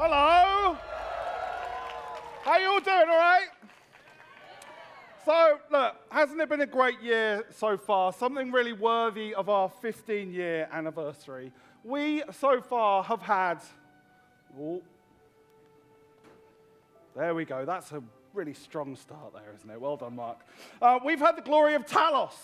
Hello. How you all doing, all right? So, look, hasn't it been a great year so far? Something really worthy of our 15-year anniversary. We, so far, have had... Oh, there we go. That's a really strong start there, isn't it? Well done, Mark. We've had the glory of Talos,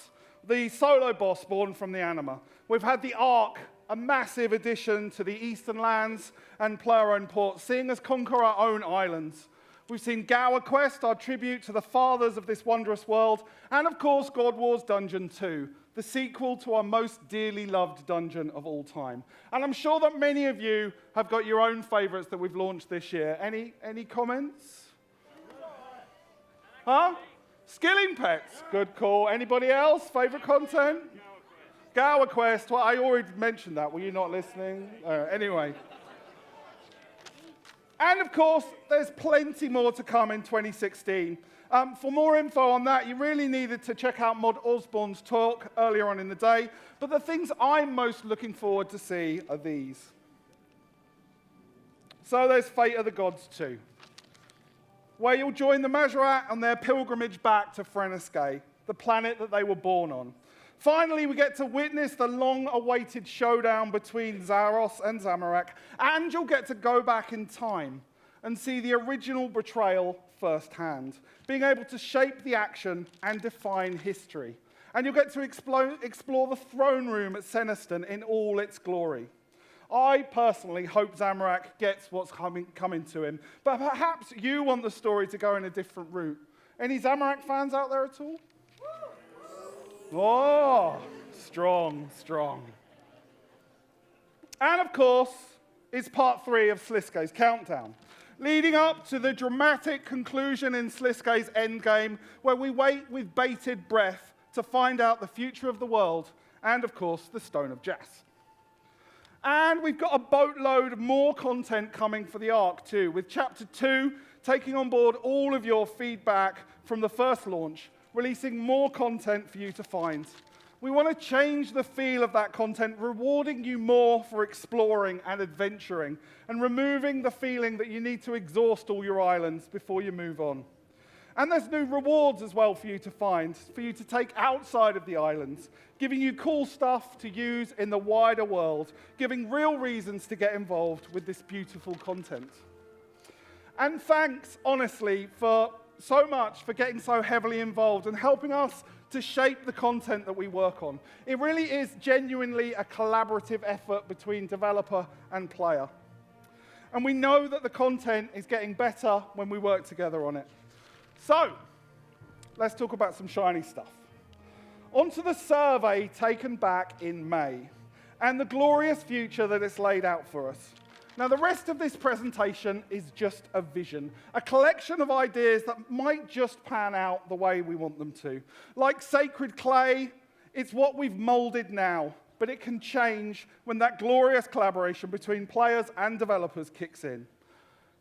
the solo boss born from the anima. We've had the Ark, a massive addition to the Eastern lands and player-owned ports, seeing us conquer our own islands. We've seen Gower Quest, our tribute to the fathers of this wondrous world, and of course, God Wars Dungeon 2, the sequel to our most dearly loved dungeon of all time. And I'm sure that many of you have got your own favorites that we've launched this year. Any comments? Huh? Skilling Pets, good call. Anybody else? Favorite content? Gower Quest, well, I already mentioned that. Were you not listening? Anyway. And of course, there's plenty more to come in 2016. For more info on that, you really needed to check out Mod Osborne's talk earlier on in the day. But the things I'm most looking forward to see are these. So there's Fate of the Gods 2, where you'll join the Majorat on their pilgrimage back to RuneScape, the planet that they were born on. Finally, we get to witness the long-awaited showdown between Zaros and Zamorak, and you'll get to go back in time and see the original betrayal firsthand, being able to shape the action and define history. And you'll get to explore the throne room at Seniston in all its glory. I personally hope Zamorak gets what's coming to him, but perhaps you want the story to go in a different route. Any Zamorak fans out there at all? Oh, strong, strong. And of course, it's part 3 of Sliskay's Countdown, leading up to the dramatic conclusion in Sliskay's endgame, where we wait with bated breath to find out the future of the world, and of course, the Stone of Jas. And we've got a boatload more content coming for the Ark too, with Chapter 2 taking on board all of your feedback from the first launch, releasing more content for you to find. We want to change the feel of that content, rewarding you more for exploring and adventuring, and removing the feeling that you need to exhaust all your islands before you move on. And there's new rewards as well for you to find, for you to take outside of the islands, giving you cool stuff to use in the wider world, giving real reasons to get involved with this beautiful content. And thanks, honestly, for so much for getting so heavily involved and helping us to shape the content that we work on. It really is genuinely a collaborative effort between developer and player. And we know that the content is getting better when we work together on it. So, let's talk about some shiny stuff. Onto the survey taken back in May, and the glorious future that it's laid out for us. Now, the rest of this presentation is just a vision, a collection of ideas that might just pan out the way we want them to. Like sacred clay, it's what we've molded now, but it can change when that glorious collaboration between players and developers kicks in.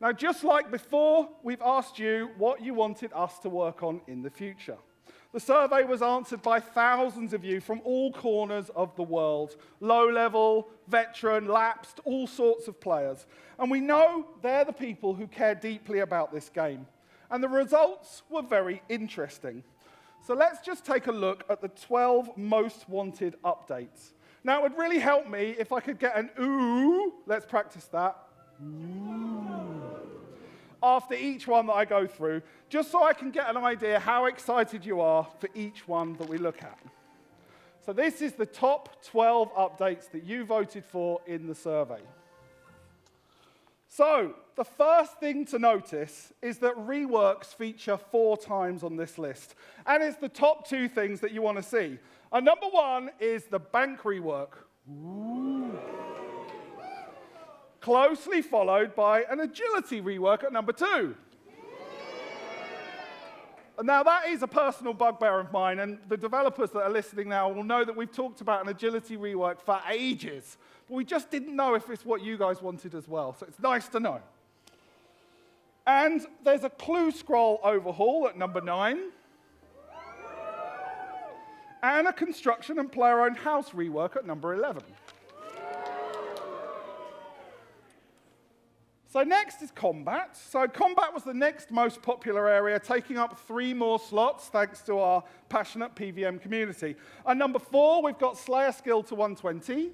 Now, just like before, we've asked you what you wanted us to work on in the future. The survey was answered by thousands of you from all corners of the world. Low-level, veteran, lapsed, all sorts of players. And we know they're the people who care deeply about this game. And the results were very interesting. So let's just take a look at the 12 most wanted updates. Now, it would really help me if I could get an ooh. Let's practice that. Ooh. After each one that I go through, just so I can get an idea how excited you are for each one that we look at. So this is the top 12 updates that you voted for in the survey. So the first thing to notice is that reworks feature 4 times on this list, and it's the top 2 things that you want to see. And number 1 is the bank rework. Ooh. Closely followed by an agility rework at number 2. Now, that is a personal bugbear of mine, and the developers that are listening now will know that we've talked about an agility rework for ages, but we just didn't know if it's what you guys wanted as well, so it's nice to know. And there's a clue scroll overhaul at number 9, and a construction and player-owned house rework at number 11. So next is combat. So combat was the next most popular area, taking up 3 more slots thanks to our passionate PVM community. And number 4, we've got Slayer skill to 120.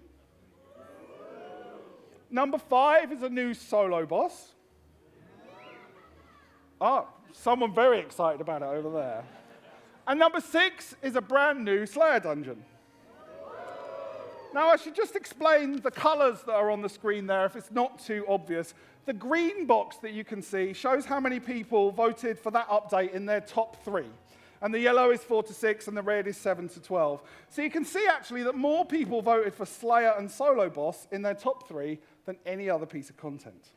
Number 5 is a new solo boss. Oh, someone very excited about it over there. And number 6 is a brand new Slayer dungeon. Now, I should just explain the colors that are on the screen there if it's not too obvious. The green box that you can see shows how many people voted for that update in their top 3. And the yellow is 4 to 6, and the red is 7 to 12. So you can see, actually, that more people voted for Slayer and Solo Boss in their top 3 than any other piece of content.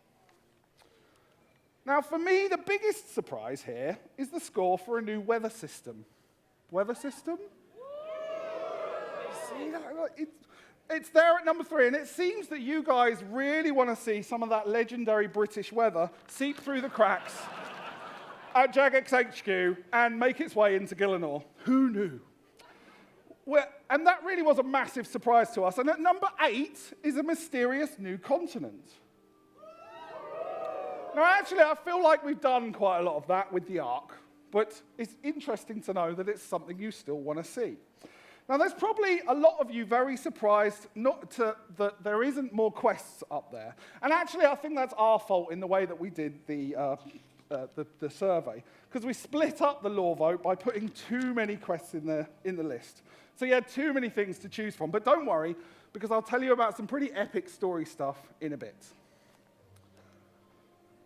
Now, for me, the biggest surprise here is the score for a new weather system. Weather system? See that? It's there at number 3, and it seems that you guys really want to see some of that legendary British weather seep through the cracks at Jagex HQ and make its way into Gielinor. Who knew? And that really was a massive surprise to us. And at number 8 is a mysterious new continent. Now, actually, I feel like we've done quite a lot of that with the Ark, but it's interesting to know that it's something you still want to see. Now, there's probably a lot of you very surprised that there isn't more quests up there. And actually, I think that's our fault in the way that we did the survey, because we split up the lore vote by putting too many quests in the list. So you had too many things to choose from. But don't worry, because I'll tell you about some pretty epic story stuff in a bit.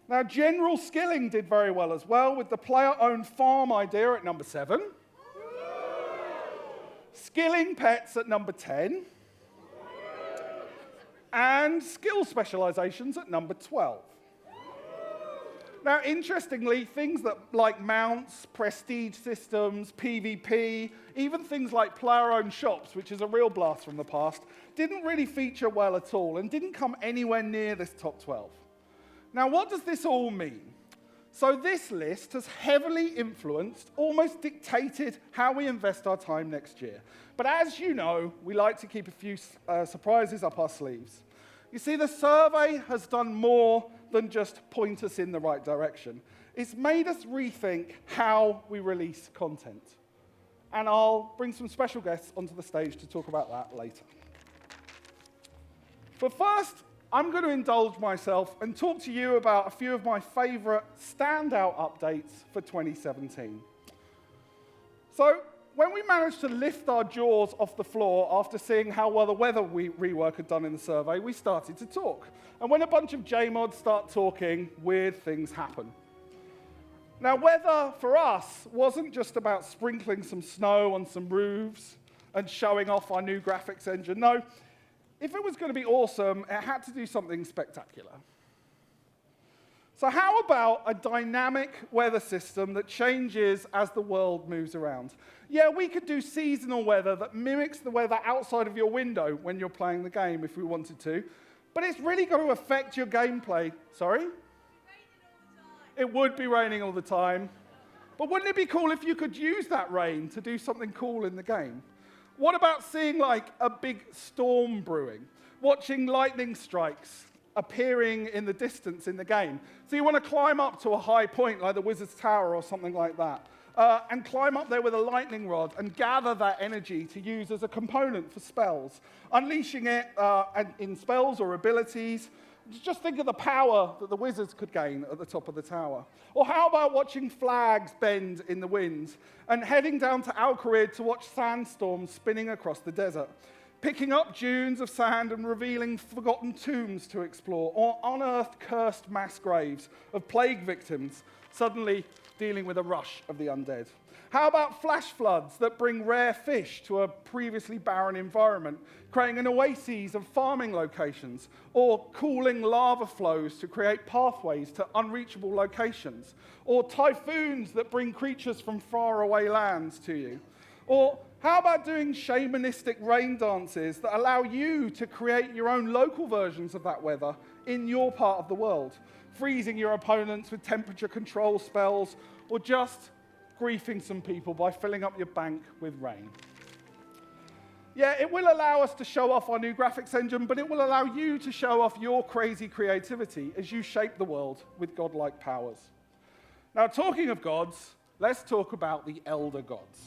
Now, general skilling did very well as well, with the player-owned farm idea at number 7. Skilling pets at number 10, and skill specializations at number 12. Now, interestingly, things like mounts, prestige systems, PvP, even things like player-owned shops, which is a real blast from the past, didn't really feature well at all and didn't come anywhere near this top 12. Now, what does this all mean? So this list has heavily influenced, almost dictated, how we invest our time next year. But as you know, we like to keep a few surprises up our sleeves. You see, the survey has done more than just point us in the right direction. It's made us rethink how we release content. And I'll bring some special guests onto the stage to talk about that later. But first, I'm going to indulge myself and talk to you about a few of my favorite standout updates for 2017. So, when we managed to lift our jaws off the floor after seeing how well the weather rework had done in the survey, we started to talk. And when a bunch of JMods start talking, weird things happen. Now, weather for us wasn't just about sprinkling some snow on some roofs and showing off our new graphics engine. No. If it was going to be awesome, it had to do something spectacular. So how about a dynamic weather system that changes as the world moves around? Yeah, we could do seasonal weather that mimics the weather outside of your window when you're playing the game if we wanted to, but it's really got to affect your gameplay. Sorry? It would be raining all the time. But wouldn't it be cool if you could use that rain to do something cool in the game? What about seeing like a big storm brewing? Watching lightning strikes appearing in the distance in the game. So you want to climb up to a high point like the Wizard's Tower or something like that. And climb up there with a lightning rod and gather that energy to use as a component for spells. Unleashing it in spells or abilities. Just think of the power that the wizards could gain at the top of the tower. Or how about watching flags bend in the wind and heading down to Al-Kharid to watch sandstorms spinning across the desert, picking up dunes of sand and revealing forgotten tombs to explore, or unearthed cursed mass graves of plague victims suddenly dealing with a rush of the undead. How about flash floods that bring rare fish to a previously barren environment, creating an oasis of farming locations, or cooling lava flows to create pathways to unreachable locations, or typhoons that bring creatures from faraway lands to you? Or how about doing shamanistic rain dances that allow you to create your own local versions of that weather in your part of the world, freezing your opponents with temperature control spells, or just griefing some people by filling up your bank with rain? Yeah, it will allow us to show off our new graphics engine, but it will allow you to show off your crazy creativity as you shape the world with godlike powers. Now, talking of gods, let's talk about the elder gods.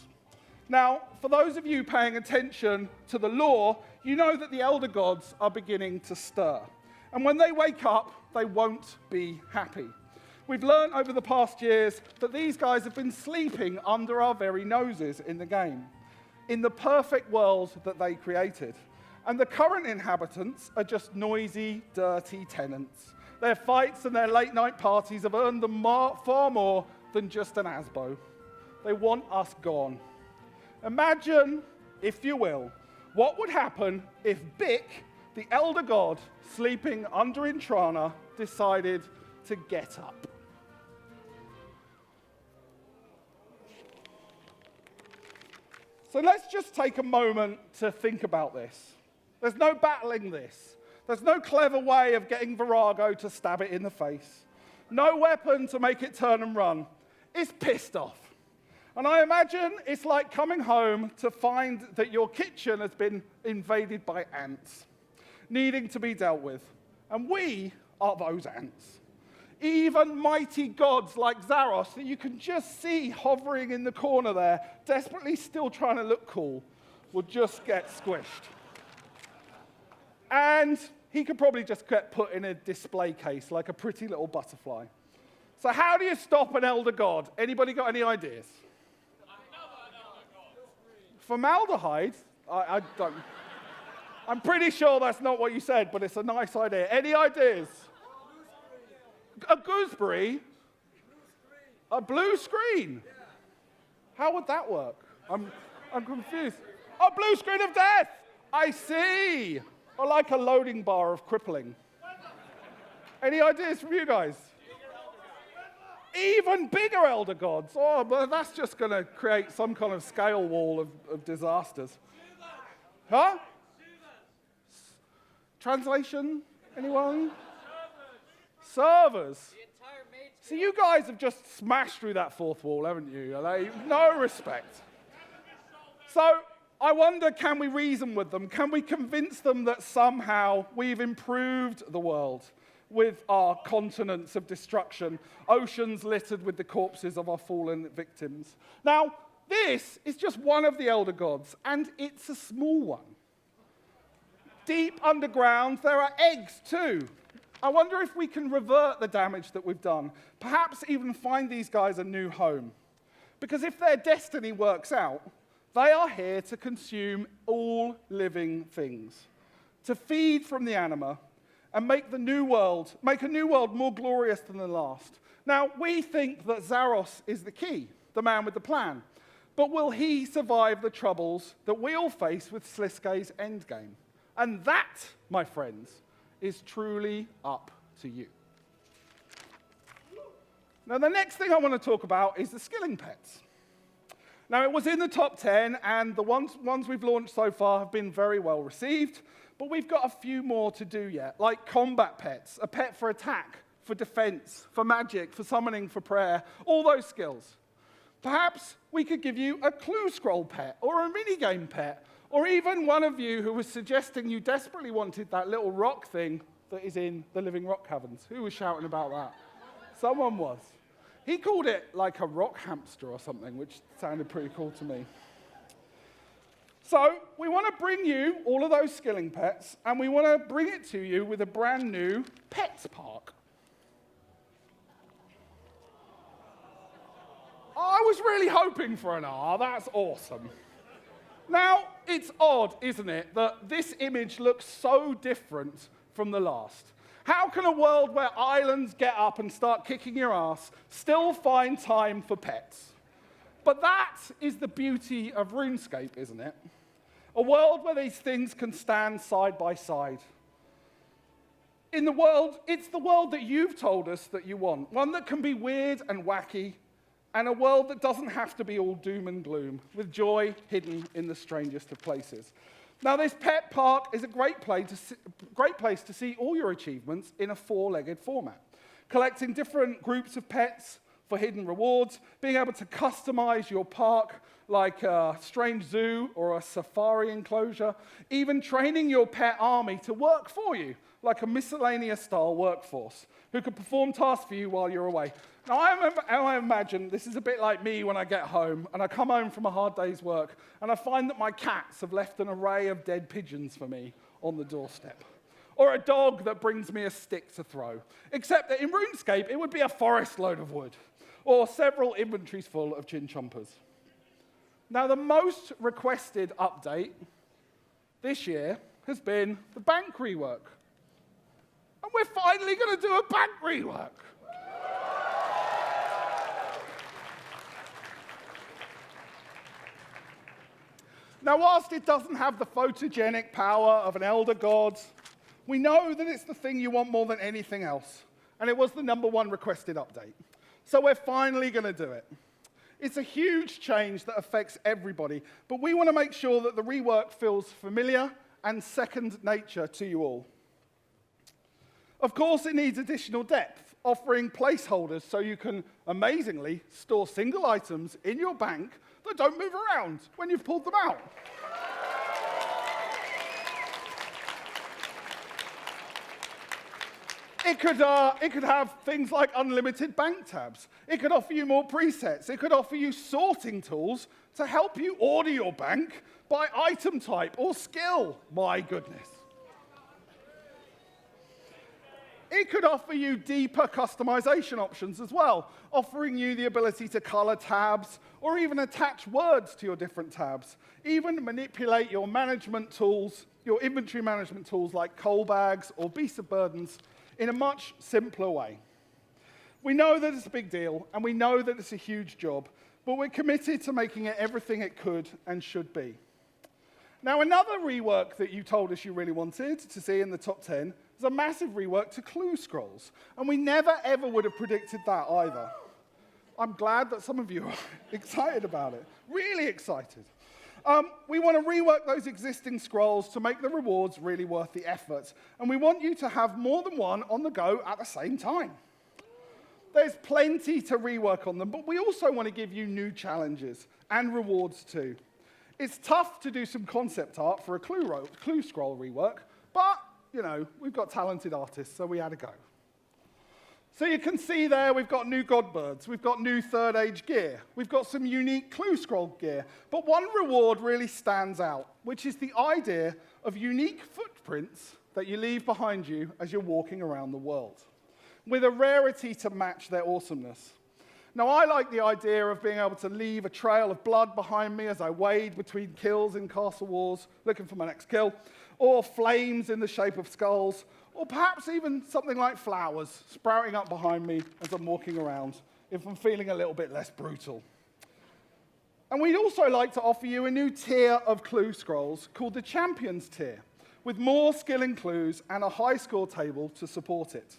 Now, for those of you paying attention to the lore, you know that the elder gods are beginning to stir. And when they wake up, they won't be happy. We've learned over the past years that these guys have been sleeping under our very noses in the game, in the perfect world that they created. And the current inhabitants are just noisy, dirty tenants. Their fights and their late-night parties have earned them far more than just an ASBO. They want us gone. Imagine, if you will, what would happen if Bick, the elder god sleeping under Intrana, decided to get up. So let's just take a moment to think about this. There's no battling this. There's no clever way of getting Virago to stab it in the face. No weapon to make it turn and run. It's pissed off. And I imagine it's like coming home to find that your kitchen has been invaded by ants, needing to be dealt with. And we are those ants. Even mighty gods like Zaros, that you can just see hovering in the corner there, desperately still trying to look cool, will just get squished. And he could probably just get put in a display case like a pretty little butterfly. So how do you stop an elder god? Anybody got any ideas? Formaldehyde? I don't. I'm pretty sure that's not what you said, but it's a nice idea. Any ideas? A gooseberry? A blue screen? How would that work? I'm confused. A blue screen of death! I see! Or like a loading bar of crippling. Any ideas from you guys? Even bigger elder gods. Oh, but that's just going to create some kind of scale wall of disasters. Huh? Translation? Anyone? Servers. So you guys have just smashed through that fourth wall, haven't you? No respect. So I wonder, can we reason with them? Can we convince them that somehow we've improved the world with our continents of destruction, oceans littered with the corpses of our fallen victims? Now, this is just one of the elder gods, and it's a small one. Deep underground, there are eggs too. I wonder if we can revert the damage that we've done, perhaps even find these guys a new home. Because if their destiny works out, they are here to consume all living things, to feed from the anima, and make a new world more glorious than the last. Now, we think that Zaros is the key, the man with the plan. But will he survive the troubles that we all face with Sliskay's endgame? And that, my friends, is truly up to you. Now, the next thing I want to talk about is the skilling pets. Now, it was in the top 10, and the ones we've launched so far have been very well received, but we've got a few more to do yet, like combat pets, a pet for attack, for defense, for magic, for summoning, for prayer, all those skills. Perhaps we could give you a clue scroll pet, or a minigame pet, or even one of you who was suggesting you desperately wanted that little rock thing that is in the Living Rock Caverns. Who was shouting about that? Someone was. He called it like a rock hamster or something, which sounded pretty cool to me. So we want to bring you all of those skilling pets, and we want to bring it to you with a brand new pets park. I was really hoping for an R. That's awesome. Now, it's odd, isn't it, that this image looks so different from the last. How can a world where islands get up and start kicking your ass still find time for pets? But that is the beauty of RuneScape, isn't it? A world where these things can stand side by side. It's the world that you've told us that you want. One that can be weird and wacky, and a world that doesn't have to be all doom and gloom, with joy hidden in the strangest of places. Now, this pet park is a great place to see all your achievements in a four-legged format, collecting different groups of pets for hidden rewards, being able to customize your park like a strange zoo or a safari enclosure, even training your pet army to work for you, like a miscellaneous-style workforce, who could perform tasks for you while you're away. Now, I imagine this is a bit like me when I get home, and I come home from a hard day's work, and I find that my cats have left an array of dead pigeons for me on the doorstep. Or a dog that brings me a stick to throw. Except that in RuneScape, it would be a forest load of wood, or several inventories full of chinchompers. Now, the most requested update this year has been the bank rework. And we're finally going to do a bank rework. Now, whilst it doesn't have the photogenic power of an elder god, we know that it's the thing you want more than anything else. And it was the #1 requested update. So we're finally going to do it. It's a huge change that affects everybody, but we want to make sure that the rework feels familiar and second nature to you all. Of course, it needs additional depth, offering placeholders so you can, amazingly, store single items in your bank that don't move around when you've pulled them out. It could have things like unlimited bank tabs. It could offer you more presets. It could offer you sorting tools to help you order your bank by item type or skill. My goodness. It could offer you deeper customization options as well, offering you the ability to color tabs or even attach words to your different tabs, even manipulate your management tools, your inventory management tools like coal bags or beast of burdens in a much simpler way. We know that it's a big deal, and we know that it's a huge job, but we're committed to making it everything it could and should be. Now, another rework that you told us you really wanted to see in the top 10 is a massive rework to clue scrolls, and we never, ever would have predicted that either. I'm glad that some of you are excited about it, really excited. We want to rework those existing scrolls to make the rewards really worth the effort, and we want you to have more than one on the go at the same time. There's plenty to rework on them, but we also want to give you new challenges and rewards too. It's tough to do some concept art for a clue scroll rework, but, you know, we've got talented artists, so we had a go. So you can see there we've got new godbirds, we've got new third age gear, we've got some unique clue scroll gear, but one reward really stands out, which is the idea of unique footprints that you leave behind you as you're walking around the world, with a rarity to match their awesomeness. Now, I like the idea of being able to leave a trail of blood behind me as I wade between kills in castle walls, looking for my next kill, or flames in the shape of skulls, or perhaps even something like flowers sprouting up behind me as I'm walking around, if I'm feeling a little bit less brutal. And we'd also like to offer you a new tier of clue scrolls called the Champions tier, with more skill and clues and a high score table to support it.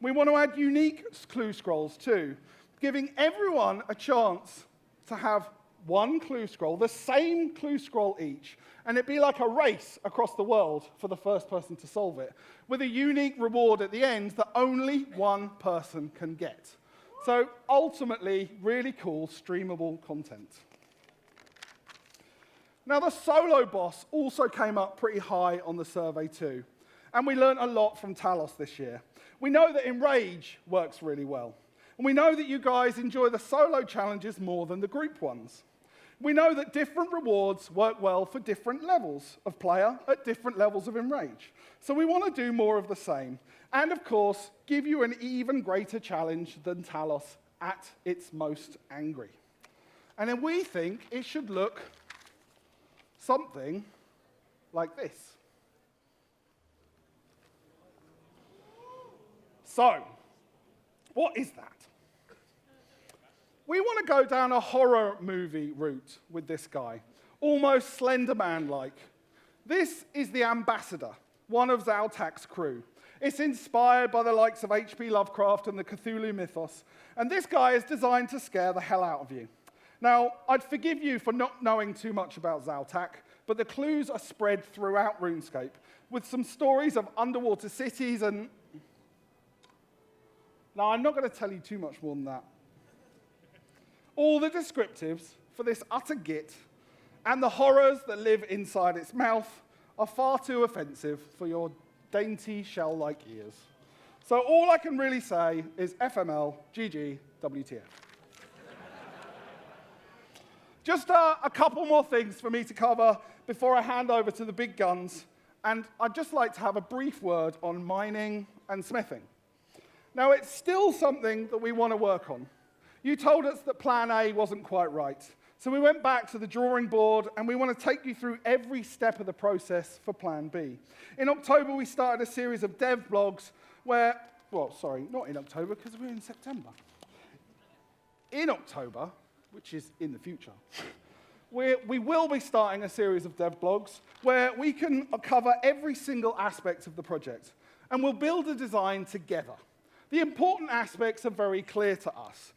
We want to add unique clue scrolls too, giving everyone a chance to have one clue scroll, the same clue scroll each, and it'd be like a race across the world for the first person to solve it, with a unique reward at the end that only one person can get. So ultimately, really cool, streamable content. Now, the solo boss also came up pretty high on the survey too, and we learned a lot from Talos this year. We know that Enrage works really well, and we know that you guys enjoy the solo challenges more than the group ones. We know that different rewards work well for different levels of player at different levels of Enrage. So we want to do more of the same. And of course, give you an even greater challenge than Talos at its most angry. And then we think it should look something like this. So, what is that? We want to go down a horror movie route with this guy, almost Slender Man-like. This is the Ambassador, one of Zaltak's crew. It's inspired by the likes of H.P. Lovecraft and the Cthulhu mythos, and this guy is designed to scare the hell out of you. Now, I'd forgive you for not knowing too much about Zaltak, but the clues are spread throughout RuneScape, with some stories of underwater cities and... Now, I'm not going to tell you too much more than that. All the descriptives for this utter git, and the horrors that live inside its mouth are far too offensive for your dainty shell-like ears. So all I can really say is FML, GG, WTF. Just a couple more things for me to cover before I hand over to the big guns, and I'd just like to have a brief word on mining and smithing. Now, it's still something that we want to work on. You told us that Plan A wasn't quite right, so we went back to the drawing board, and we want to take you through every step of the process for Plan B. In October, we started a series of dev blogs where, well, sorry, not in October, because we're in September. In October, which is in the future, we will be starting a series of dev blogs where we can cover every single aspect of the project, and we'll build a design together. The important aspects are very clear to us.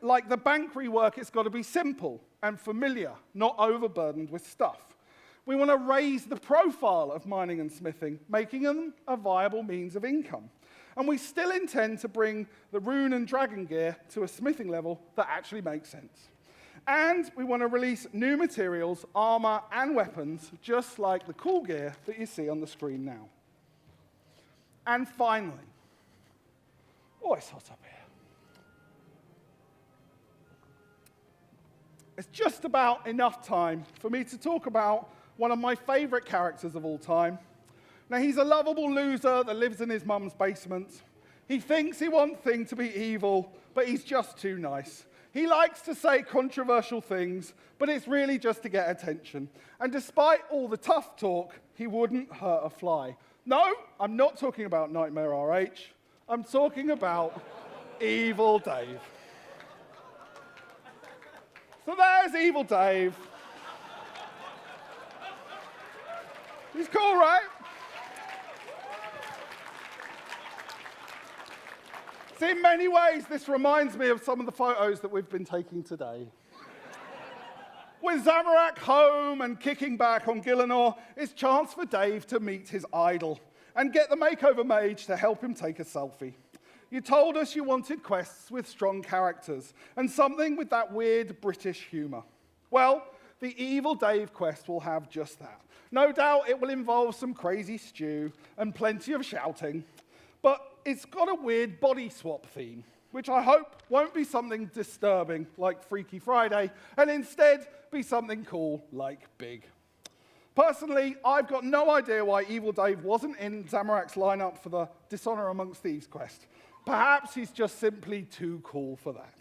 Like the bank rework, it's got to be simple and familiar, not overburdened with stuff. We want to raise the profile of mining and smithing, making them a viable means of income. And we still intend to bring the rune and dragon gear to a smithing level that actually makes sense. And we want to release new materials, armor, and weapons, just like the cool gear that you see on the screen now. And finally, oh, it's hot up here. It's just about enough time for me to talk about one of my favorite characters of all time. Now, he's a lovable loser that lives in his mum's basement. He thinks he wants things to be evil, but he's just too nice. He likes to say controversial things, but it's really just to get attention. And despite all the tough talk, he wouldn't hurt a fly. No, I'm not talking about Nightmare RH. I'm talking about Evil Dave. So there's Evil Dave. He's cool, right? See, in many ways, this reminds me of some of the photos that we've been taking today. With Zamorak home and kicking back on Gillinor, it's chance for Dave to meet his idol and get the makeover mage to help him take a selfie. You told us you wanted quests with strong characters and something with that weird British humour. Well, the Evil Dave quest will have just that. No doubt it will involve some crazy stew and plenty of shouting, but it's got a weird body swap theme, which I hope won't be something disturbing like Freaky Friday, and instead be something cool like Big. Personally, I've got no idea why Evil Dave wasn't in Zamorak's lineup for the Dishonor Amongst Thieves quest. Perhaps he's just simply too cool for that.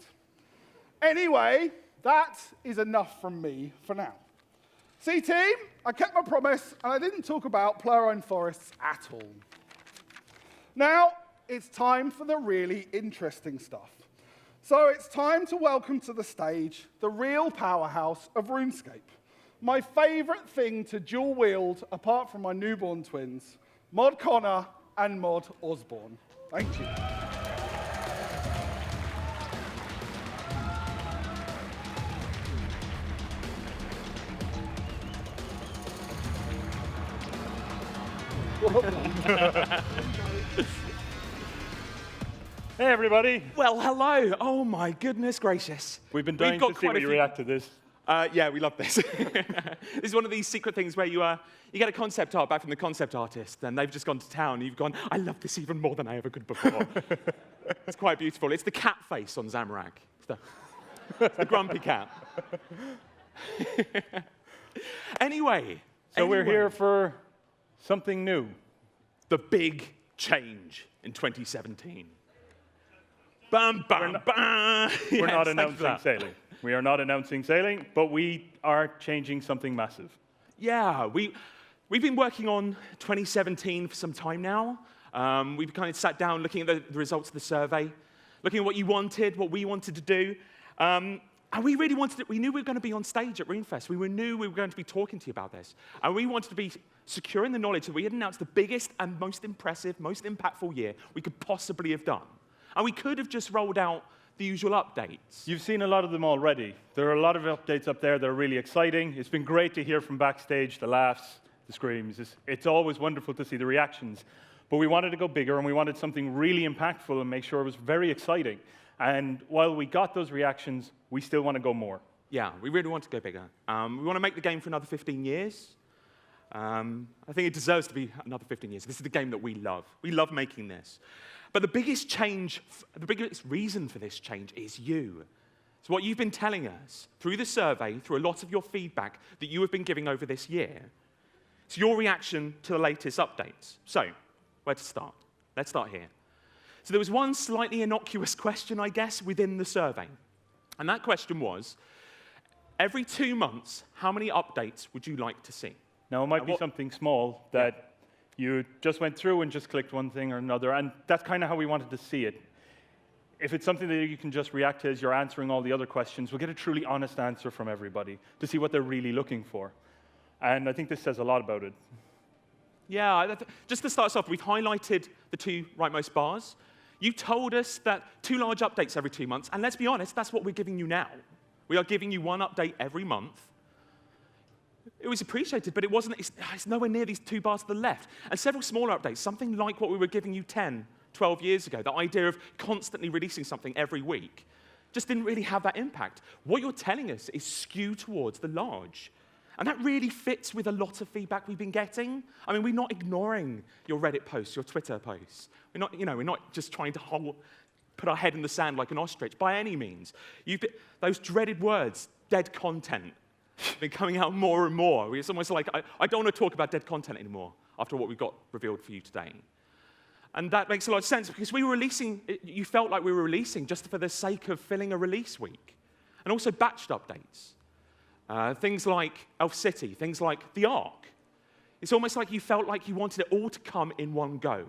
Anyway, that is enough from me for now. See, team, I kept my promise, and I didn't talk about Plurine Forests at all. Now, it's time for the really interesting stuff. So it's time to welcome to the stage the real powerhouse of RuneScape. My favorite thing to dual wield, apart from my newborn twins, Mod Connor and Mod Osborne. Thank you. Hey, everybody. Well, hello. Oh, my goodness gracious. We've been dying to see how you react to this. Yeah, we love this. This is one of these secret things where you get a concept art back from the concept artist, and they've just gone to town, and you've gone, I love this even more than I ever could before. It's quite beautiful. It's the cat face on Zamorak. It's the grumpy cat. Anyway. So we're here for something new. The big change in 2017. Bam, bam, bam. We're not announcing sailing. We are not announcing sailing, but we are changing something massive. Yeah, we've been working on 2017 for some time now. We've kind of sat down looking at the results of the survey, looking at what you wanted, what we wanted to do. And we really wanted it. We knew we were going to be on stage at RuneFest. We knew we were going to be talking to you about this. And we wanted to be secure in the knowledge that we had announced the biggest and most impressive, most impactful year we could possibly have done. And we could have just rolled out the usual updates. You've seen a lot of them already. There are a lot of updates up there that are really exciting. It's been great to hear from backstage, the laughs, the screams. It's always wonderful to see the reactions. But we wanted to go bigger, and we wanted something really impactful and make sure it was very exciting. And while we got those reactions, we still want to go more. Yeah, we really want to go bigger. We want to make the game for another 15 years. I think it deserves to be another 15 years. This is the game that we love. We love making this. But the biggest change, the biggest reason for this change is you. It's what you've been telling us through the survey, through a lot of your feedback that you have been giving over this year. It's your reaction to the latest updates. So, where to start? Let's start here. So there was one slightly innocuous question, I guess, within the survey. And that question was, every 2 months, how many updates would you like to see? Now, it might be something small that you just went through and just clicked one thing or another, and that's kind of how we wanted to see it. If it's something that you can just react to as you're answering all the other questions, we'll get a truly honest answer from everybody to see what they're really looking for. And I think this says a lot about it. Yeah, just to start us off, we've highlighted the 2 rightmost bars. You told us that 2 large updates every 2 months, and let's be honest, that's what we're giving you now. We are giving you 1 update every month. It was appreciated, but it's nowhere near these 2 bars to the left. And several smaller updates, something like what we were giving you 10, 12 years ago, the idea of constantly releasing something every week, just didn't really have that impact. What you're telling us is skew towards the large. And that really fits with a lot of feedback we've been getting. I mean, we're not ignoring your Reddit posts, your Twitter posts. We're not just trying to put our head in the sand like an ostrich by any means. Those dreaded words, dead content, have been coming out more and more. It's almost like, I don't want to talk about dead content anymore after what we've got revealed for you today. And that makes a lot of sense because you felt like we were releasing just for the sake of filling a release week. And also batched updates. Things like Elf City, things like the Ark. It's almost like you felt like you wanted it all to come in one go,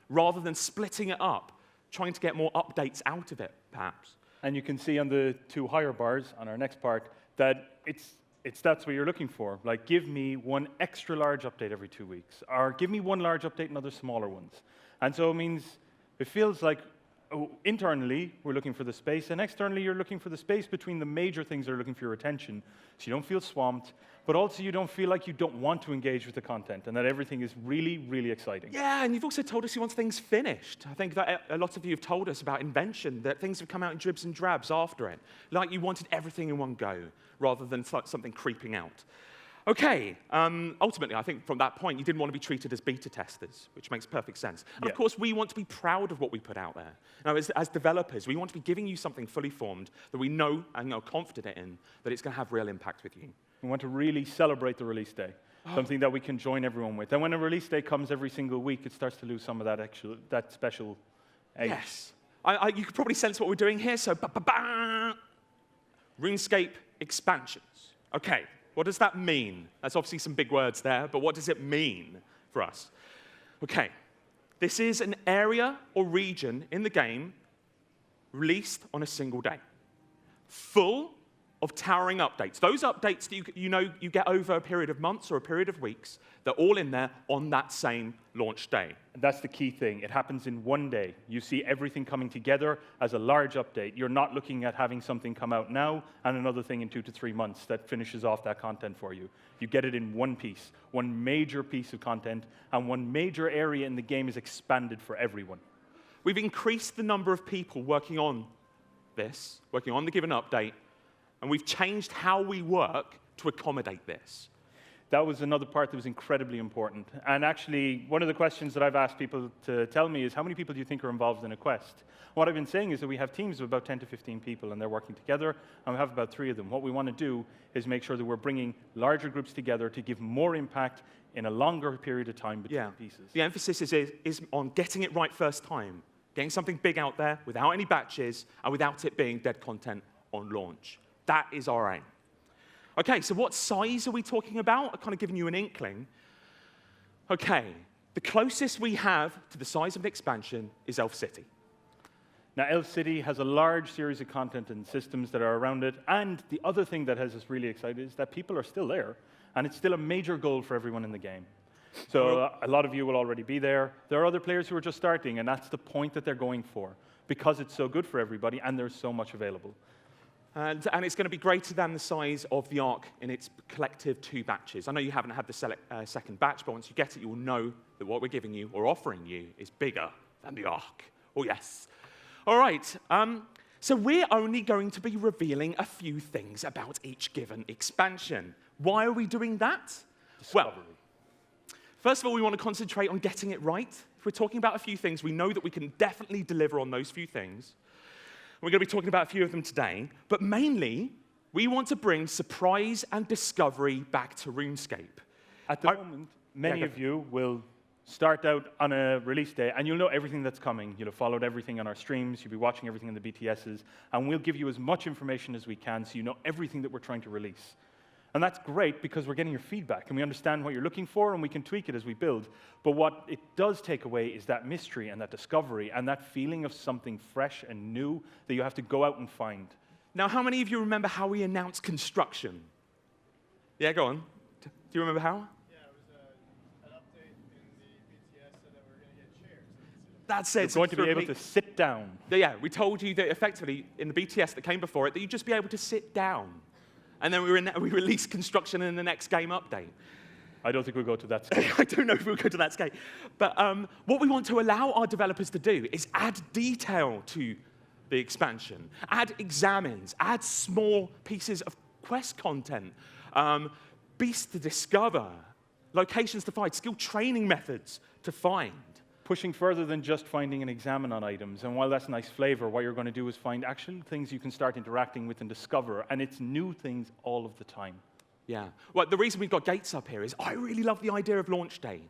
rather than splitting it up, trying to get more updates out of it, perhaps. And you can see on the 2 higher bars on our next part that that's what you're looking for. Like, give me 1 extra large update every 2 weeks, or give me 1 large update and other smaller ones. And so it means it feels like internally, we're looking for the space, and externally, you're looking for the space between the major things that are looking for your attention, so you don't feel swamped, but also you don't feel like you don't want to engage with the content, and that everything is really, really exciting. Yeah, and you've also told us you want things finished. I think that a lot of you have told us about Invention, that things have come out in dribs and drabs after it, like you wanted everything in one go, rather than something creeping out. Okay, ultimately, I think from that point, you didn't want to be treated as beta testers, which makes perfect sense. And of course, we want to be proud of what we put out there. Now, as developers, we want to be giving you something fully formed that we know and are confident in, that it's going to have real impact with you. We want to really celebrate the release day, something that we can join everyone with. And when a release day comes every single week, it starts to lose some of that special edge. Yes. You could probably sense what we're doing here, so RuneScape expansions. Okay. What does that mean? That's obviously some big words there, but what does it mean for us? Okay, this is an area or region in the game released on a single day, full of towering updates. Those updates that you get over a period of months or a period of weeks, they're all in there on that same launch day. And that's the key thing. It happens in one day. You see everything coming together as a large update. You're not looking at having something come out now and another thing in 2 to 3 months that finishes off that content for you. You get it in one piece, one major piece of content, and one major area in the game is expanded for everyone. We've increased the number of people working on the given update, and we've changed how we work to accommodate this. That was another part that was incredibly important. And actually, one of the questions that I've asked people to tell me is, how many people do you think are involved in a quest? What I've been saying is that we have teams of about 10 to 15 people, and they're working together, and we have about 3 of them. What we want to do is make sure that we're bringing larger groups together to give more impact in a longer period of time between pieces. The emphasis is on getting it right first time, getting something big out there without any batches, and without it being dead content on launch. That is our aim. Okay, so what size are we talking about? I've kind of given you an inkling. Okay, the closest we have to the size of an expansion is Elf City. Now, Elf City has a large series of content and systems that are around it, and the other thing that has us really excited is that people are still there, and it's still a major goal for everyone in the game. So a lot of you will already be there. There are other players who are just starting, and that's the point that they're going for, because it's so good for everybody, and there's so much available. And it's going to be greater than the size of the Ark in its collective 2 batches. I know you haven't had the second batch, but once you get it, you will know that what we're giving you or offering you is bigger than the Ark. Oh, yes. All right. So we're only going to be revealing a few things about each given expansion. Why are we doing that? Discovery. Well, first of all, we want to concentrate on getting it right. If we're talking about a few things, we know that we can definitely deliver on those few things. We're going to be talking about a few of them today, but mainly, we want to bring surprise and discovery back to RuneScape. At the moment, many of you will start out on a release day, and you'll know everything that's coming. You'll have followed everything on our streams, you'll be watching everything in the BTSs, and we'll give you as much information as we can so you know everything that we're trying to release. And that's great because we're getting your feedback, and we understand what you're looking for, and we can tweak it as we build. But what it does take away is that mystery and that discovery and that feeling of something fresh and new that you have to go out and find. Now, how many of you remember how we announced construction? Yeah, go on. Do you remember how? That's it. You're going to be able to sit down. Yeah, we told you that effectively in the BTS that came before it that you'd just be able to sit down. And then we released construction in the next game update. I don't think we'll go to that scale. I don't know if we'll go to that scale. But what we want to allow our developers to do is add detail to the expansion, add examines, add small pieces of quest content, beasts to discover, locations to find, skill training methods to find. Pushing further than just finding an examine on items. And while that's nice flavor, what you're going to do is find actual things you can start interacting with and discover. And it's new things all of the time. Yeah. Well, the reason we've got gates up here is I really love the idea of launch day.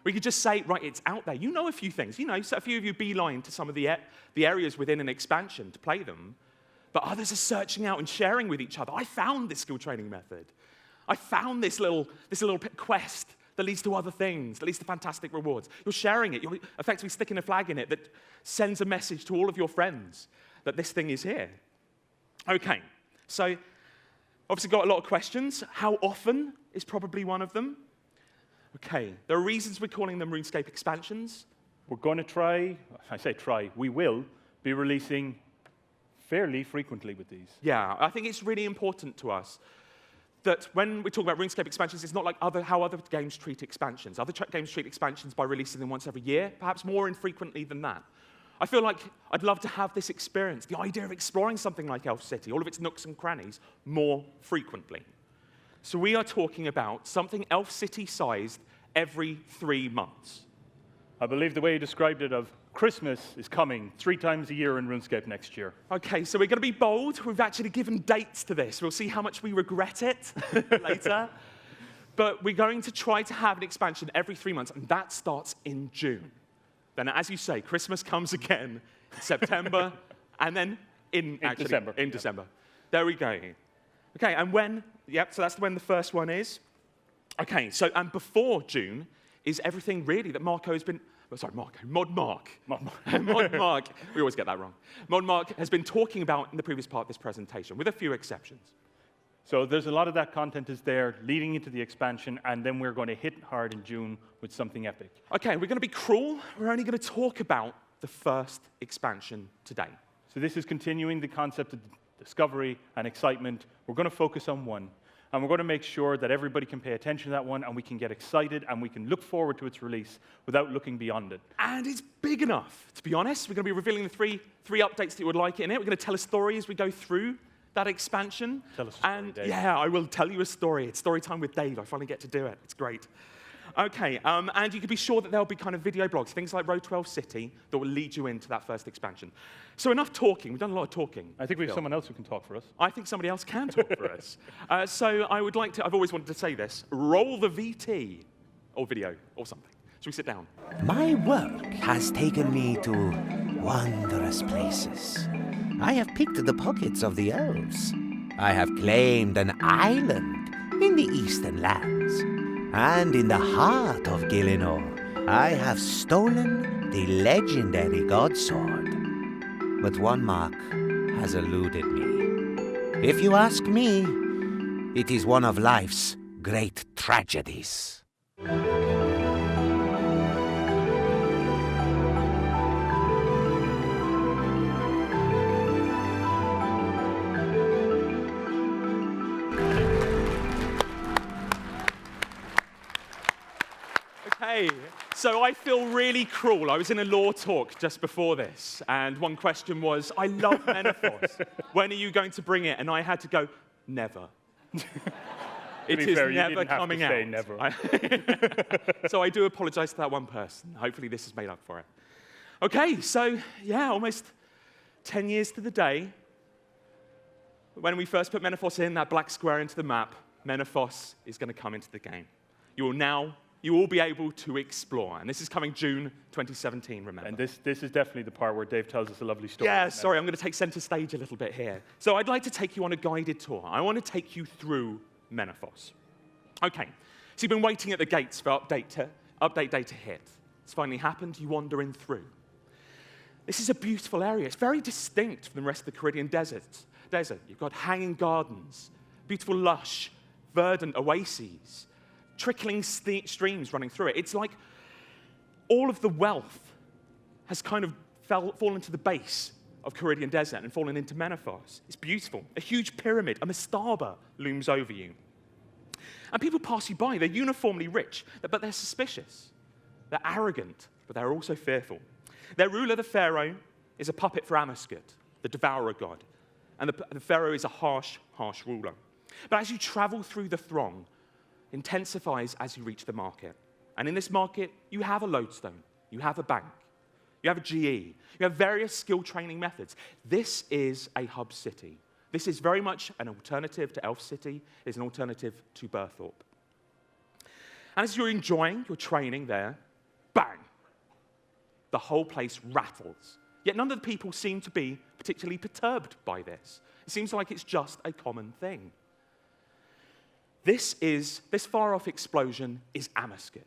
We could just say, right, it's out there. You know a few things. You know, so a few of you beeline to some of the areas within an expansion to play them. But others are searching out and sharing with each other. I found this skill training method. I found this little quest that leads to other things, that leads to fantastic rewards. You're sharing it. You're effectively sticking a flag in it that sends a message to all of your friends that this thing is here. Okay, so obviously got a lot of questions. How often is probably one of them. Okay, there are reasons we're calling them RuneScape expansions. We're going to try, I say try, we will be releasing fairly frequently with these. Yeah, I think it's really important to us that when we talk about RuneScape expansions, it's not like how other games treat expansions. Other games treat expansions by releasing them once every year, perhaps more infrequently than that. I feel like I'd love to have this experience, the idea of exploring something like Elf City, all of its nooks and crannies, more frequently. So we are talking about something Elf City-sized every 3 months. I believe the way you described it of Christmas is coming 3 times a year in RuneScape next year. Okay, so we're going to be bold. We've actually given dates to this. We'll see how much we regret it later. But we're going to try to have an expansion every 3 months, and that starts in June. Then, as you say, Christmas comes again in September, and then in December. In December. There we go. Okay, and when? Yep, so that's when the first one is. Okay, so and before June is everything really that Marco has been. Mod Mark. We always get that wrong. Mod Mark has been talking about in the previous part of this presentation, with a few exceptions. So there's a lot of that content is there leading into the expansion, and then we're going to hit hard in June with something epic. Okay, we're going to be cruel. We're only going to talk about the first expansion today. So this is continuing the concept of discovery and excitement. We're going to focus on one. And we're going to make sure that everybody can pay attention to that one, and we can get excited, and we can look forward to its release without looking beyond it. And it's big enough, to be honest. We're going to be revealing the three updates that you would like in it. We're going to tell a story as we go through that expansion. Tell us a story, Dave. Yeah, I will tell you a story. It's story time with Dave. I finally get to do it. It's great. Okay, and you can be sure that there'll be kind of video blogs, things like Road 12 City, that will lead you into that first expansion. So enough talking. We've done a lot of talking. I think we have someone else who can talk for us. I think somebody else can talk for us. So I would like to, I've always wanted to say this, roll the VT, or video, or something. Should we sit down? My work has taken me to wondrous places. I have picked the pockets of the elves. I have claimed an island in the eastern lands. And in the heart of Gielinor, I have stolen the legendary godsword. But one mark has eluded me. If you ask me, it is one of life's great tragedies. So I feel really cruel. I was in a law talk just before this, and one question was, I love Menaphos. When are you going to bring it? And I had to go, never. It is fair, never coming out. Say never. So I do apologize to that one person. Hopefully this has made up for it. Okay, so yeah, almost 10 years to the day. When we first put Menaphos in, that black square into the map, Menaphos is going to come into the game. You will be able to explore. And this is coming June 2017, remember. And this is definitely the part where Dave tells us a lovely story. Yeah, sorry, I'm going to take center stage a little bit here. So I'd like to take you on a guided tour. I want to take you through Menaphos. Okay, so you've been waiting at the gates for update day to hit. It's finally happened. You wander in through. This is a beautiful area. It's very distinct from the rest of the Caribbean desert. You've got hanging gardens, beautiful, lush, verdant oases, trickling streams running through it. It's like all of the wealth has kind of fallen to the base of Caribbean desert and fallen into Menaphos. It's beautiful. A huge pyramid, a mastaba, looms over you. And people pass you by. They're uniformly rich, but they're suspicious. They're arrogant, but they're also fearful. Their ruler, the pharaoh, is a puppet for Ameskut, the devourer god. And the pharaoh is a harsh, harsh ruler. But as you travel through the throng, it intensifies as you reach the market. And in this market, you have a lodestone, you have a bank, you have a GE, you have various skill training methods. This is a hub city. This is very much an alternative to Elf City. It's an alternative to Burthorpe. And as you're enjoying your training there, bang, the whole place rattles. Yet none of the people seem to be particularly perturbed by this. It seems like it's just a common thing. This far-off explosion is Ameskut.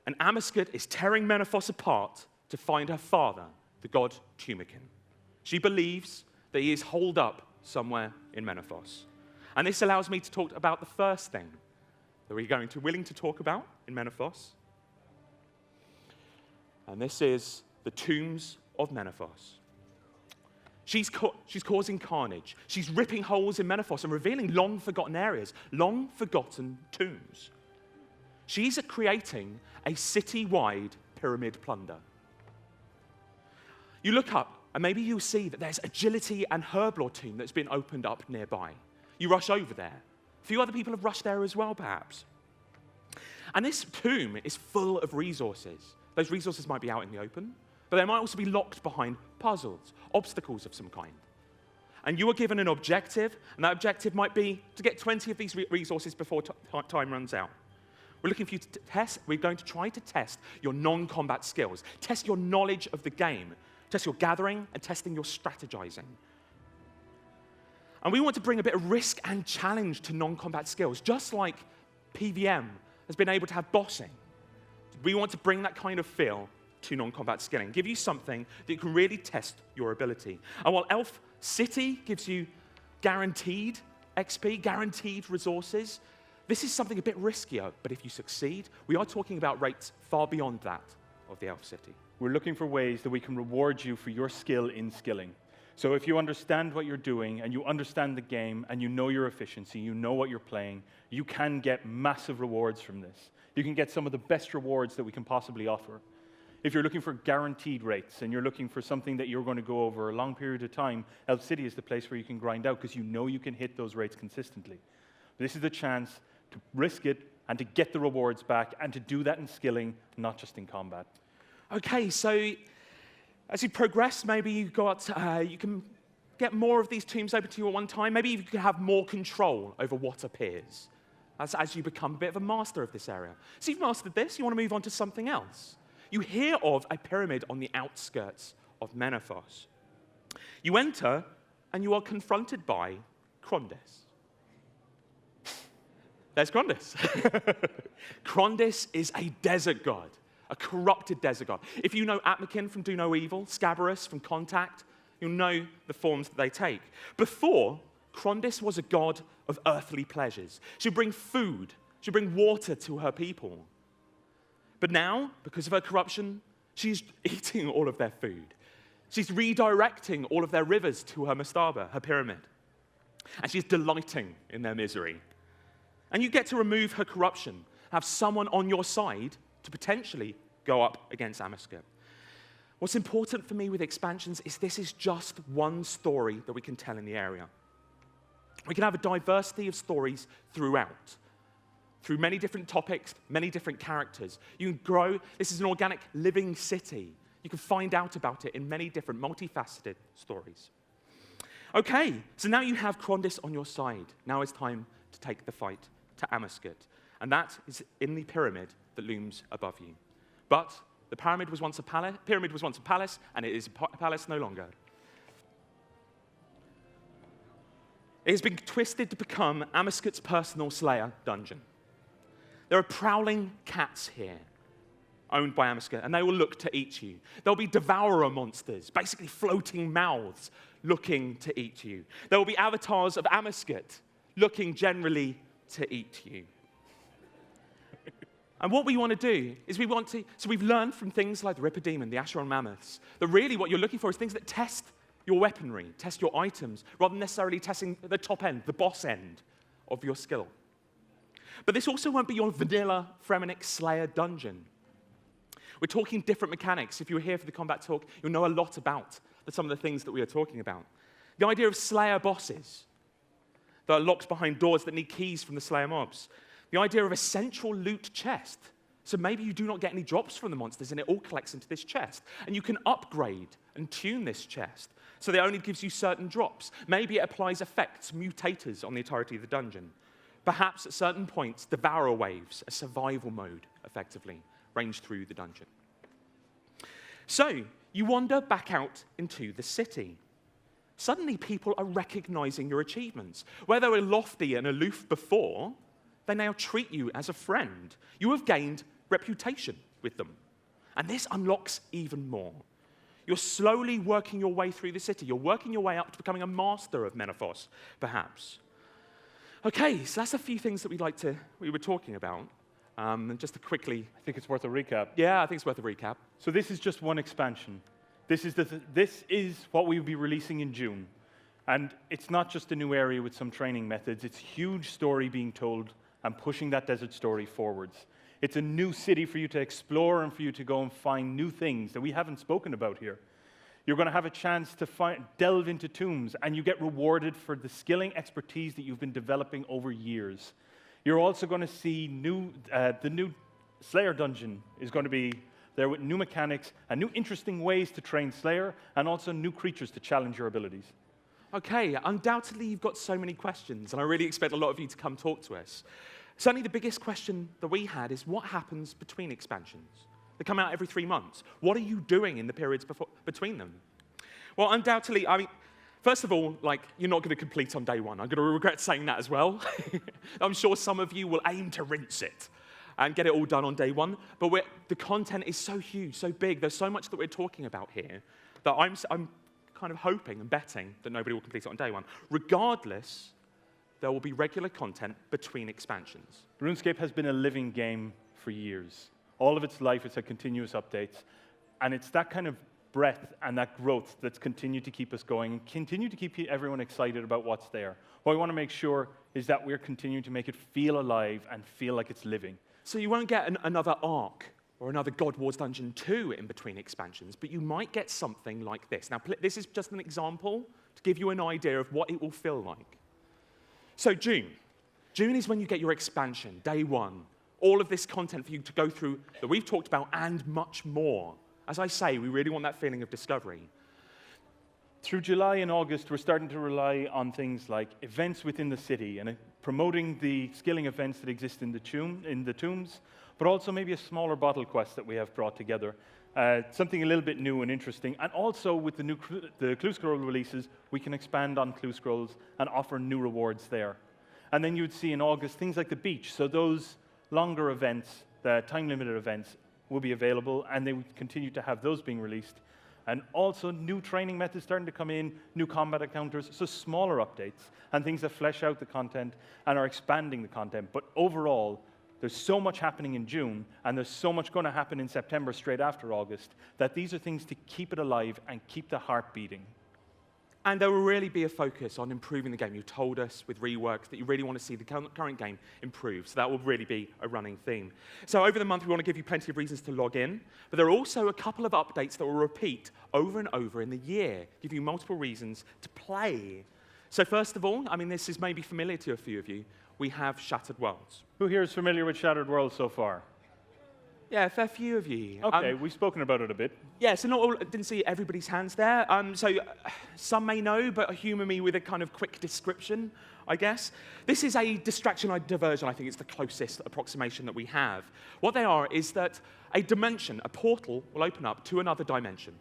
And Ameskut is tearing Menaphos apart to find her father, the god Tumikin. She believes that he is holed up somewhere in Menaphos. And this allows me to talk about the first thing that we're willing to talk about in Menaphos. And this is the tombs of Menaphos. She's causing carnage. She's ripping holes in Menaphos and revealing long-forgotten areas, long-forgotten tombs. She's creating a city-wide pyramid plunder. You look up, and maybe you'll see that there's Agility and Herblore tomb that's been opened up nearby. You rush over there. A few other people have rushed there as well, perhaps. And this tomb is full of resources. Those resources might be out in the open, but they might also be locked behind puzzles, obstacles of some kind. And you are given an objective, and that objective might be to get 20 of these resources before time runs out. We're looking for you to test. We're going to try to test your non-combat skills, test your knowledge of the game, test your gathering, and testing your strategizing. And we want to bring a bit of risk and challenge to non-combat skills, just like PVM has been able to have bossing. We want to bring that kind of feel to non-combat skilling, give you something that can really test your ability. And while Elf City gives you guaranteed XP, guaranteed resources, this is something a bit riskier, but if you succeed, we are talking about rates far beyond that of the Elf City. We're looking for ways that we can reward you for your skill in skilling. So if you understand what you're doing and you understand the game and you know your efficiency, you know what you're playing, you can get massive rewards from this. You can get some of the best rewards that we can possibly offer. If you're looking for guaranteed rates and you're looking for something that you're going to go over a long period of time, Elf City is the place where you can grind out because you know you can hit those rates consistently. This is the chance to risk it and to get the rewards back and to do that in skilling, not just in combat. Okay, so as you progress, maybe you can get more of these tombs open to you at one time. Maybe you can have more control over what appears as you become a bit of a master of this area. So you've mastered this, you want to move on to something else. You hear of a pyramid on the outskirts of Menaphos. You enter, and you are confronted by Krondis. There's Krondis. Krondis is a desert god, a corrupted desert god. If you know Atmakin from Do No Evil, Scabarus from Contact, you'll know the forms that they take. Before, Krondis was a god of earthly pleasures. She'd bring food, she'd bring water to her people. But now, because of her corruption, she's eating all of their food. She's redirecting all of their rivers to her mastaba, her pyramid. And she's delighting in their misery. And you get to remove her corruption, have someone on your side to potentially go up against Amascut. What's important for me with expansions is this is just one story that we can tell in the area. We can have a diversity of stories throughout, through many different topics, many different characters. You can grow. This is an organic, living city. You can find out about it in many different, multifaceted stories. Okay, so now you have Krondys on your side. Now it's time to take the fight to Amascut. And that is in the pyramid that looms above you. But the pyramid was once a palace, and it is a palace no longer. It has been twisted to become Amascut's personal slayer dungeon. There are prowling cats here, owned by Amascut, and they will look to eat you. There'll be devourer monsters, basically floating mouths, looking to eat you. There will be avatars of Amascut, looking generally to eat you. And what we want to do is so we've learned from things like the Ripper Demon, the Acheron Mammoths, that really what you're looking for is things that test your weaponry, test your items, rather than necessarily testing the top end, the boss end of your skill. But this also won't be your vanilla Fremennik Slayer dungeon. We're talking different mechanics. If you were here for the combat talk, you'll know a lot about some of the things that we are talking about. The idea of Slayer bosses that are locked behind doors that need keys from the Slayer mobs. The idea of a central loot chest. So maybe you do not get any drops from the monsters and it all collects into this chest. And you can upgrade and tune this chest so that it only gives you certain drops. Maybe it applies effects, mutators on the entirety of the dungeon. Perhaps at certain points, Devourer waves, a survival mode, effectively, range through the dungeon. So you wander back out into the city. Suddenly people are recognizing your achievements. Where they were lofty and aloof before, they now treat you as a friend. You have gained reputation with them. And this unlocks even more. You're slowly working your way through the city. You're working your way up to becoming a master of Menaphos, perhaps. Okay, so that's a few things that we were talking about. And just to quickly... I think it's worth a recap. Yeah, I think it's worth a recap. So this is just one expansion. This is what we'll be releasing in June. And it's not just a new area with some training methods. It's a huge story being told and pushing that desert story forwards. It's a new city for you to explore and for you to go and find new things that we haven't spoken about here. You're going to have a chance to delve into tombs, and you get rewarded for the skilling expertise that you've been developing over years. You're also going to see the new Slayer dungeon is going to be there with new mechanics and new interesting ways to train Slayer, and also new creatures to challenge your abilities. Okay, undoubtedly you've got so many questions, and I really expect a lot of you to come talk to us. Certainly the biggest question that we had is what happens between expansions? They come out every 3 months. What are you doing in the periods between them? Well, undoubtedly, I mean, first of all, you're not going to complete on day one. I'm going to regret saying that as well. I'm sure some of you will aim to rinse it and get it all done on day one. But the content is so huge, so big. There's so much that we're talking about here that I'm kind of hoping and betting that nobody will complete it on day one. Regardless, there will be regular content between expansions. RuneScape has been a living game for years. All of its life, it's had continuous updates. And it's that kind of breadth and that growth that's continued to keep us going and continue to keep everyone excited about what's there. What we want to make sure is that we're continuing to make it feel alive and feel like it's living. So you won't get another Ark or another God Wars Dungeon 2 in between expansions, but you might get something like this. Now, this is just an example to give you an idea of what it will feel like. So June. June is when you get your expansion, day one. All of this content for you to go through that we've talked about and much more. As I say, we really want that feeling of discovery. Through July and August, we're starting to rely on things like events within the city and promoting the skilling events that exist in the tombs, but also maybe a smaller bottle quest that we have brought together. Something a little bit new and interesting. And also with the Clue Scroll releases, we can expand on Clue Scrolls and offer new rewards there. And then you would see in August things like the beach. So those longer events, the time-limited events, will be available, and they would continue to have those being released. And also new training methods starting to come in, new combat encounters, so smaller updates and things that flesh out the content and are expanding the content. But overall, there's so much happening in June, and there's so much going to happen in September straight after August, that these are things to keep it alive and keep the heart beating. And there will really be a focus on improving the game. You told us with Rework that you really want to see the current game improve. So that will really be a running theme. So over the month, we want to give you plenty of reasons to log in. But there are also a couple of updates that will repeat over and over in the year, give you multiple reasons to play. So first of all, I mean, this is maybe familiar to a few of you. We have Shattered Worlds. Who here is familiar with Shattered Worlds so far? Yeah, a fair few of you. Okay, we've spoken about it a bit. Yeah, so not all, didn't see everybody's hands there. Some may know, but humour me with a kind of quick description, I guess. This is a distraction diversion. I think it's the closest approximation that we have. What they are is that a dimension, a portal, will open up to another dimension.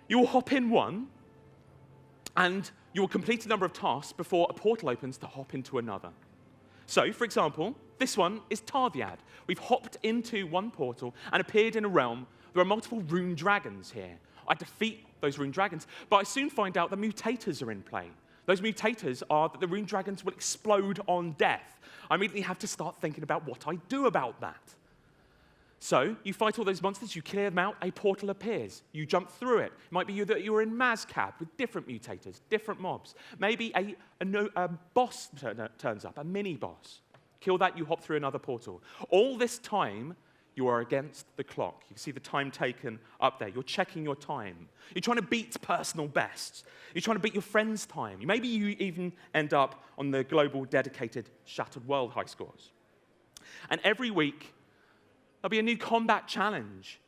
You will hop in one, and you will complete a number of tasks before a portal opens to hop into another. So, for example, this one is Tarviad. We've hopped into one portal and appeared in a realm. There are multiple rune dragons here. I defeat those rune dragons, but I soon find out that mutators are in play. Those mutators are that the rune dragons will explode on death. I immediately have to start thinking about what I do about that. So, you fight all those monsters, you clear them out, a portal appears. You jump through it. It might be that you're in Mazcab with different mutators, different mobs. Maybe a boss turns up, a mini-boss. Kill that, you hop through another portal. All this time, you are against the clock. You can see the time taken up there. You're checking your time. You're trying to beat personal bests. You're trying to beat your friend's time. Maybe you even end up on the global dedicated Shattered World high scores. And every week, there'll be a new combat challenge.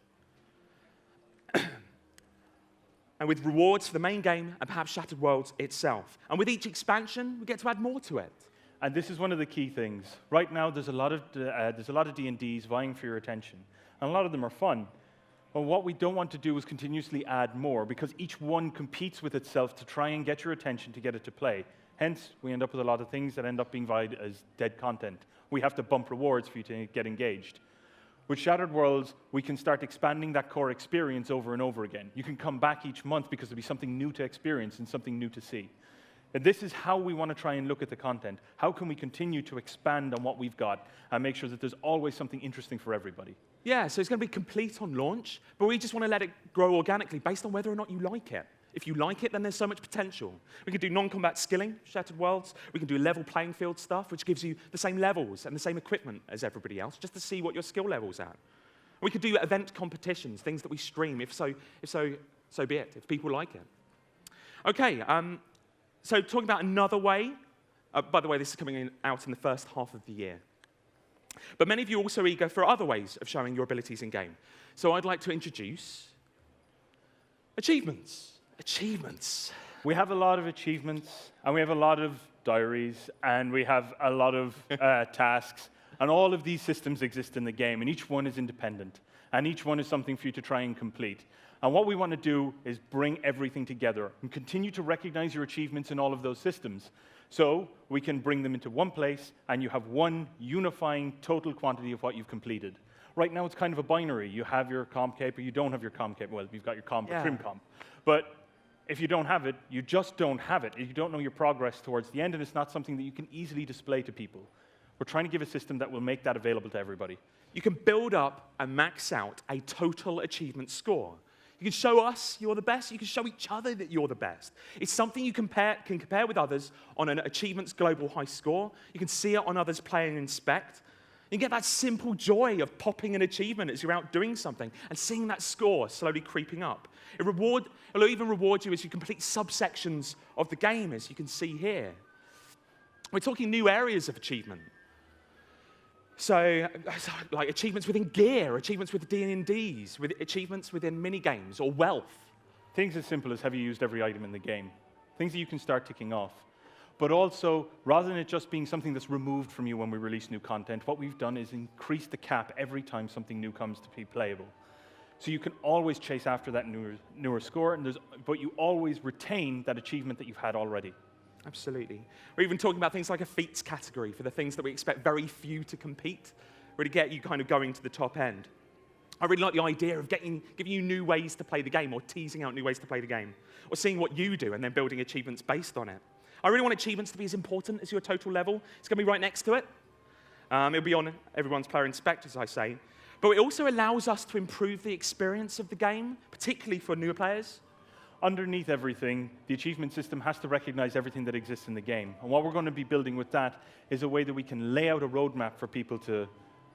And with rewards for the main game and perhaps Shattered Worlds itself. And with each expansion, we get to add more to it. And this is one of the key things. Right now, there's a lot of D&Ds vying for your attention. And a lot of them are fun. But what we don't want to do is continuously add more, because each one competes with itself to try and get your attention to get it to play. Hence, we end up with a lot of things that end up being viewed as dead content. We have to bump rewards for you to get engaged. With Shattered Worlds, we can start expanding that core experience over and over again. You can come back each month because there'll be something new to experience and something new to see. And this is how we want to try and look at the content. How can we continue to expand on what we've got and make sure that there's always something interesting for everybody? Yeah, so it's going to be complete on launch, but we just want to let it grow organically based on whether or not you like it. If you like it, then there's so much potential. We can do non-combat skilling, Shattered Worlds. We can do level playing field stuff, which gives you the same levels and the same equipment as everybody else, just to see what your skill level's at. We could do event competitions, things that we stream, if so be it, if people like it. Okay, so talking about another way, by the way, this is coming out in the first half of the year. But many of you are also eager for other ways of showing your abilities in-game. So I'd like to introduce achievements. Achievements. We have a lot of achievements, and we have a lot of diaries, and we have a lot of tasks, and all of these systems exist in the game, and each one is independent, and each one is something for you to try and complete. And what we want to do is bring everything together and continue to recognize your achievements in all of those systems. So we can bring them into one place, and you have one unifying total quantity of what you've completed. Right now, it's kind of a binary. You have your comp cape, or you don't have your comp cape. Well, you've got your comp or trim comp. But if you don't have it, you just don't have it. You don't know your progress towards the end, and it's not something that you can easily display to people. We're trying to give a system that will make that available to everybody. You can build up and max out a total achievement score. You can show us you're the best. You can show each other that you're the best. It's something you can compare with others on an Achievements Global High Score. You can see it on others play and inspect. You get that simple joy of popping an achievement as you're out doing something and seeing that score slowly creeping up. It'll even reward you as you complete subsections of the game, as you can see here. We're talking new areas of achievement. So, like achievements within gear, achievements with D&Ds, with achievements within mini-games or wealth. Things as simple as have you used every item in the game. Things that you can start ticking off. But also, rather than it just being something that's removed from you when we release new content, what we've done is increase the cap every time something new comes to be playable. So you can always chase after that newer score, but you always retain that achievement that you've had already. Absolutely. We're even talking about things like a feats category for the things that we expect very few to compete, really get you kind of going to the top end. I really like the idea of giving you new ways to play the game, or teasing out new ways to play the game, or seeing what you do and then building achievements based on it. I really want achievements to be as important as your total level. It's going to be right next to it. It'll be on everyone's player inspect, as I say. But it also allows us to improve the experience of the game, particularly for newer players. underneath everything, the achievement system has to recognize everything that exists in the game. And what we're going to be building with that is a way that we can lay out a roadmap for people to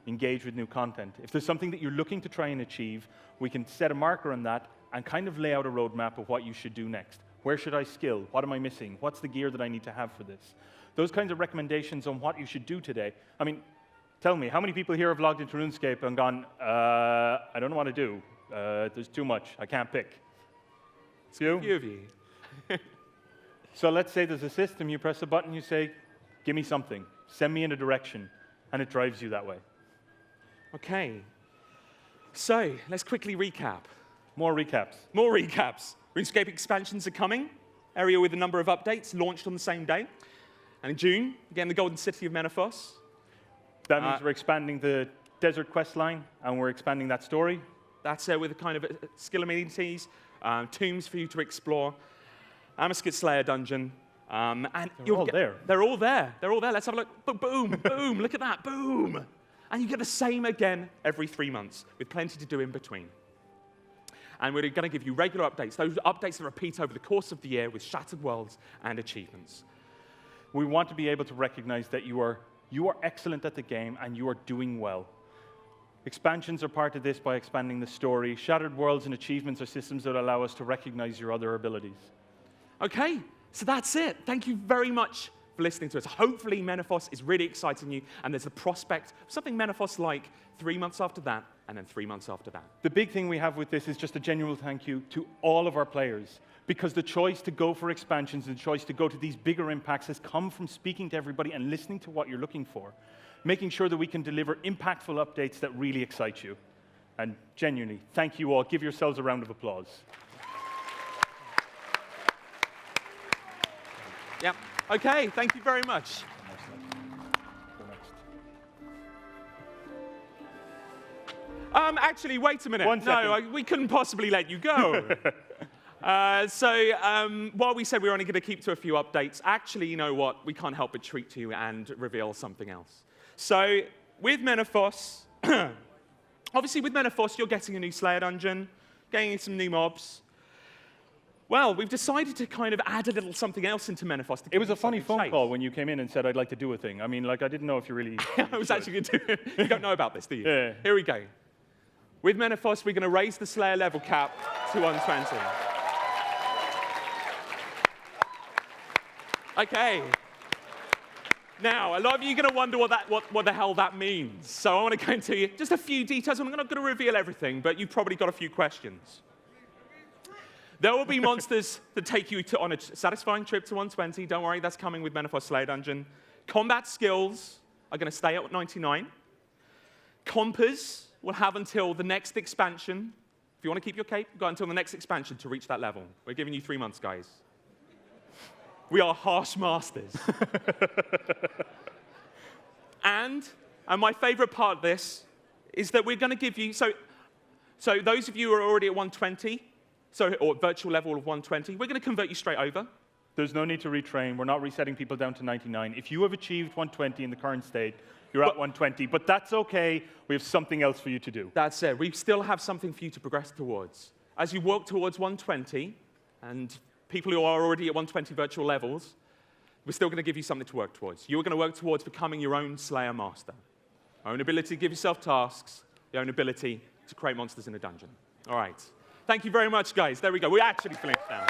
engage with new content. If there's something that you're looking to try and achieve, we can set a marker on that and kind of lay out a roadmap of what you should do next. Where should I skill? What am I missing? What's the gear that I need to have for this? Those kinds of recommendations on what you should do today. I mean, tell me, how many people here have logged into RuneScape and gone, I don't know what to do. There's too much. I can't pick. It's you? A few of you. So let's say there's a system. You press a button. You say, give me something. Send me in a direction. And it drives you that way. OK. So let's quickly recap. More recaps. More recaps. RuneScape expansions are coming. Area with a number of updates launched on the same day. And in June, again, the Golden City of Menaphos. That means we're expanding the desert quest line, and we're expanding that story. That's with a kind of skill amenities, tombs for you to explore, Amaskit Slayer dungeon. And They're all there. They're all there. They're all there. Let's have a look. Boom, boom, look at that, boom. And you get the same again every 3 months, with plenty to do in between. And we're going to give you regular updates, those updates that repeat over the course of the year with Shattered Worlds and achievements. We want to be able to recognize that you are excellent at the game and you are doing well. Expansions are part of this by expanding the story. Shattered Worlds and achievements are systems that allow us to recognize your other abilities. OK, so that's it. Thank you very much for listening to us. Hopefully, Menaphos is really exciting you, and there's a prospect of something Menaphos-like 3 months after that, and then 3 months after that. The big thing we have with this is just a genuine thank you to all of our players, because the choice to go for expansions and the choice to go to these bigger impacts has come from speaking to everybody and listening to what you're looking for, making sure that we can deliver impactful updates that really excite you. And genuinely, thank you all. Give yourselves a round of applause. Yeah. OK, thank you very much. Actually, wait a minute. 1 second. No, we couldn't possibly let you go. While we said we were only going to keep to a few updates, actually, you know what? We can't help but treat you and reveal something else. So with Menaphos, obviously with Menaphos, you're getting a new Slayer dungeon, getting some new mobs. Well, we've decided to kind of add a little something else into Menaphos. It was a funny phone call when you came in and said, I'd like to do a thing. I mean, like, I didn't know if you really... I was actually going to do it. You don't know about this, do you? Yeah. Here we go. With Menaphos, we're going to raise the Slayer level cap to 120. OK. Now, a lot of you are going to wonder what the hell that means. So I want to go into you just a few details. I'm not going to reveal everything, but you've probably got a few questions. There will be monsters that take you on a satisfying trip to 120. Don't worry, that's coming with Menaphos Slayer Dungeon. Combat skills are going to stay at 99. Compers will have until the next expansion. If you want to keep your cape, you've got until the next expansion to reach that level. We're giving you 3 months, guys. We are harsh masters. And my favorite part of this is that we're going to give you, so those of you who are already at 120, or virtual level of 120, we're going to convert you straight over. There's no need to retrain. We're not resetting people down to 99. If you have achieved 120 in the current state, you're at 120. But that's OK. We have something else for you to do. That's it. We still have something for you to progress towards. As you walk towards 120, and people who are already at 120 virtual levels, we're still going to give you something to work towards. You're going to work towards becoming your own Slayer master. Your own ability to give yourself tasks, your own ability to create monsters in a dungeon. All right. Thank you very much, guys. There we go. We actually finished now.